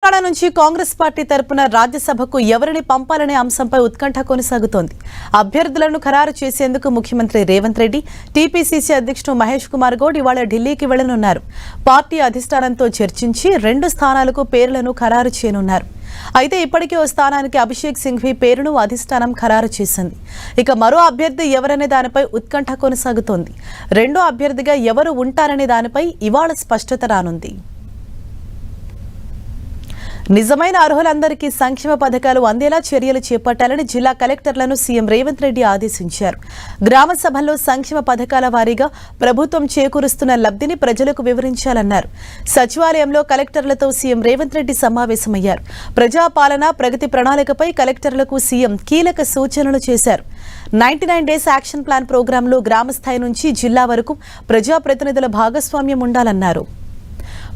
తెలంగాణ నుంచి కాంగ్రెస్ పార్టీ తరపున రాజ్యసభకు ఎవరిని పంపాలనే అంశంపై ఉత్కంఠ కొనసాగుతోంది. అభ్యర్థులను ఖరారు చేసేందుకు ముఖ్యమంత్రి రేవంత్ రెడ్డి, టీపీసీసీ అధ్యక్షుడు మహేష్ కుమార్ గౌడ్ ఇవాళ ఢిల్లీకి వెళ్లనున్నారు. పార్టీ అధిష్టానంతో చర్చించి 2 స్థానాలకు పేర్లను ఖరారు చేయనున్నారు. అయితే ఇప్పటికే ఓ స్థానానికి అభిషేక్ సింఘ్వి పేరును అధిష్టానం ఖరారు చేసింది. ఇక మరో అభ్యర్థి ఎవరనే దానిపై ఉత్కంఠ కొనసాగుతోంది. రెండో అభ్యర్థిగా ఎవరు ఉంటారనే దానిపై ఇవాళ స్పష్టత రానుంది. నిజమైన అర్హులందరికీ సంక్షేమ పథకాలు అందేలా చర్యలు చేపట్టాలని జిల్లా కలెక్టర్లను సీఎం రేవంత్ రెడ్డి ఆదేశించారు. గ్రామ సభల్లో సంక్షేమ పథకాల వారీగా ప్రభుత్వం చేకూరుస్తున్న లబ్ధిని ప్రజలకు వివరించాలన్నారు. సచివాలయంలో కలెక్టర్లతో సీఎం రేవంత్ రెడ్డి సమావేశమయ్యారు. ప్రజాపాలన ప్రగతి ప్రణాళికపై కలెక్టర్లకు సీఎం కీలక సూచనలు చేశారు. 99 డేస్ యాక్షన్ ప్లాన్ ప్రోగ్రాంలో గ్రామ స్థాయి నుంచి జిల్లా వరకు ప్రజాప్రతినిధుల భాగస్వామ్యం ఉండాలన్నారు.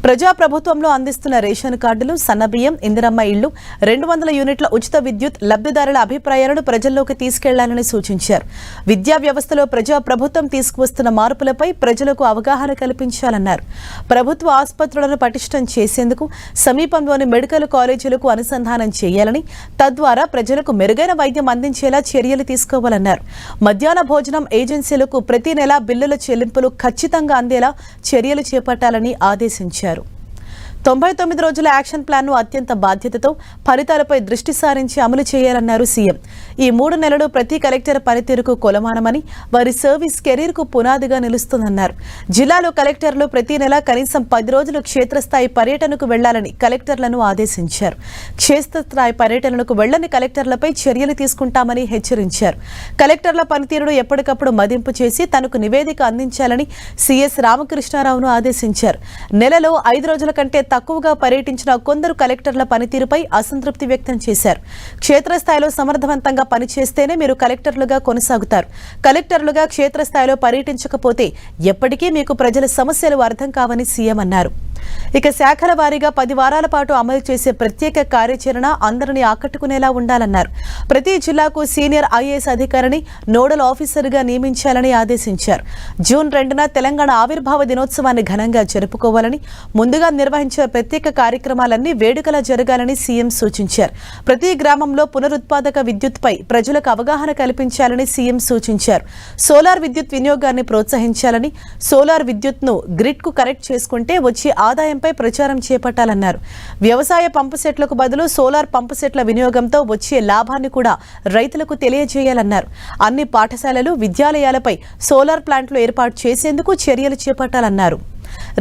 ప్రజాప్రభుత్వంలో అందిస్తున్న రేషన్ కార్డులు, సన్నబియ్యం, ఇందిరమ్మ ఇళ్లు, 200 యూనిట్ల ఉచిత విద్యుత్ లబ్ధిదారుల అభిప్రాయాలను ప్రజల్లోకి తీసుకెళ్లాలని సూచించారు. విద్యా వ్యవస్థలో ప్రజాప్రభుత్వం తీసుకువస్తున్న మార్పులపై ప్రజలకు అవగాహన కల్పించాలన్నారు. ప్రభుత్వ ఆసుపత్రులను పటిష్టం చేసేందుకు సమీపంలోని మెడికల్ కాలేజీలకు అనుసంధానం చేయాలని, తద్వారా ప్రజలకు మెరుగైన వైద్యం అందించేలా చర్యలు తీసుకోవాలన్నారు. మధ్యాహ్న భోజనం ఏజెన్సీలకు ప్రతి నెల బిల్లుల చెల్లింపులు ఖచ్చితంగా అందేలా చర్యలు చేపట్టాలని ఆదేశించారు. 99 రోజుల యాక్షన్ ప్లాన్ ను అత్యంత బాధ్యతతో ఫలితాలపై దృష్టి సారించి అమలు చేయాలన్నారు సీఎం. ఈ 3 నెలలు ప్రతి కలెక్టర్ పనితీరుకు కొలమానమని, వారి సర్వీస్ కెరీర్ కు పునాదిగా నిలుస్తుందన్నారు. జిల్లాలో కలెక్టర్లు ప్రతి నెల కనీసం 10 రోజులు క్షేత్రస్థాయి పర్యటనకు వెళ్లాలని కలెక్టర్లను ఆదేశించారు. క్షేత్రస్థాయి పర్యటనలకు వెళ్లని కలెక్టర్లపై చర్యలు తీసుకుంటామని హెచ్చరించారు. కలెక్టర్ల పనితీరును ఎప్పటికప్పుడు మదింపు చేసి తనకు నివేదిక అందించాలని సీఎస్ రామకృష్ణారావును ఆదేశించారు. నెలలో 5 రోజుల కంటే తక్కువగా పర్యటించిన కొందరు కలెక్టర్ల పనితీరుపై అసంతృప్తి వ్యక్తం చేశారు. క్షేత్రస్థాయిలో సమర్థవంతంగా పనిచేస్తేనే మీరు కలెక్టర్లుగా కొనసాగుతారు. కలెక్టర్లుగా క్షేత్రస్థాయిలో పర్యటించకపోతే ఎప్పటికీ మీకు ప్రజల సమస్యలు అర్థం కావని సీఎం అన్నారు. ఇక శాఖల వారీగా 10 వారాల పాటు అమలు చేసే ప్రత్యేక కార్యాచరణ అందరినీ ఆకట్టుకునేలా ఉండాలన్నారు. ప్రతి జిల్లాకు సీనియర్ ఐఏఎస్ అధికారిని నోడల్ ఆఫీసర్గా నియమించాలని ఆదేశించారు. జూన్ 2న తెలంగాణ ఆవిర్భావ దినోత్సవాన్ని ఘనంగా జరుపుకోవాలని, ముందుగా నిర్వహించే ప్రత్యేక కార్యక్రమాలన్నీ వేడుకలా జరగాలని సీఎం సూచించారు. ప్రతి గ్రామంలో పునరుత్పాదక విద్యుత్పై ప్రజలకు అవగాహన కల్పించాలని సీఎం సూచించారు. సోలార్ విద్యుత్ వినియోగాన్ని ప్రోత్సహించాలని, సోలార్ విద్యుత్ను గ్రిడ్కు కనెక్ట్ చేసుకుంటే వచ్చే ఆదాయంపై ప్రచారం చేపట్టాలన్నారు. వ్యవసాయ పంపు సెట్లకు బదులు సోలార్ పంపు సెట్ల వినియోగంతో వచ్చే లాభాన్ని కూడా రైతులకు తెలియజేయాలన్నారు. అన్ని పాఠశాలలు, విద్యాలయాలపై సోలార్ ప్లాంట్లు ఏర్పాటు చేసేందుకు చర్యలు చేపట్టాలన్నారు.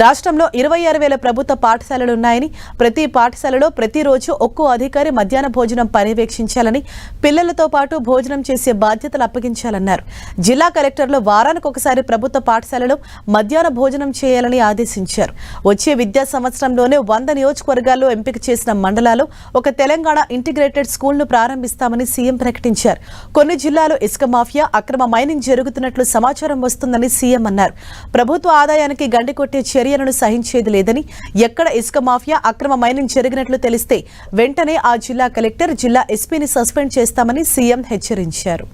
రాష్ట్రంలో 26,000 ప్రభుత్వ పాఠశాలలు ఉన్నాయని, ప్రతి పాఠశాలలో ప్రతిరోజు ఒక్కో అధికారి మధ్యాహ్న భోజనం పర్యవేక్షించాలని, పిల్లలతో పాటు భోజనం చేసే బాధ్యతలు అప్పగించాలన్నారు. జిల్లా కలెక్టర్లు వారానికి ఒకసారి ప్రభుత్వ పాఠశాలలో మధ్యాహ్న భోజనం చేయాలని ఆదేశించారు. వచ్చే విద్యా సంవత్సరంలోనే 100 నియోజకవర్గాల్లో ఎంపిక చేసిన మండలాల్లో ఒక తెలంగాణ ఇంటిగ్రేటెడ్ స్కూల్ను ప్రారంభిస్తామని సీఎం ప్రకటించారు. కొన్ని జిల్లాలో ఇసుక మాఫియా, అక్రమ మైనింగ్ జరుగుతున్నట్లు సమాచారం వస్తుందని సీఎం అన్నారు. ప్రభుత్వ ఆదాయానికి గండి కొట్టే చర్యలను సహించేది లేదని, ఎక్కడ ఇసుక మాఫియా, అక్రమ మైనింగ్ జరిగినట్లు తెలిస్తే వెంటనే ఆ జిల్లా కలెక్టర్, జిల్లా ఎస్పీని సస్పెండ్ చేస్తామని సీఎం హెచ్చరించారు.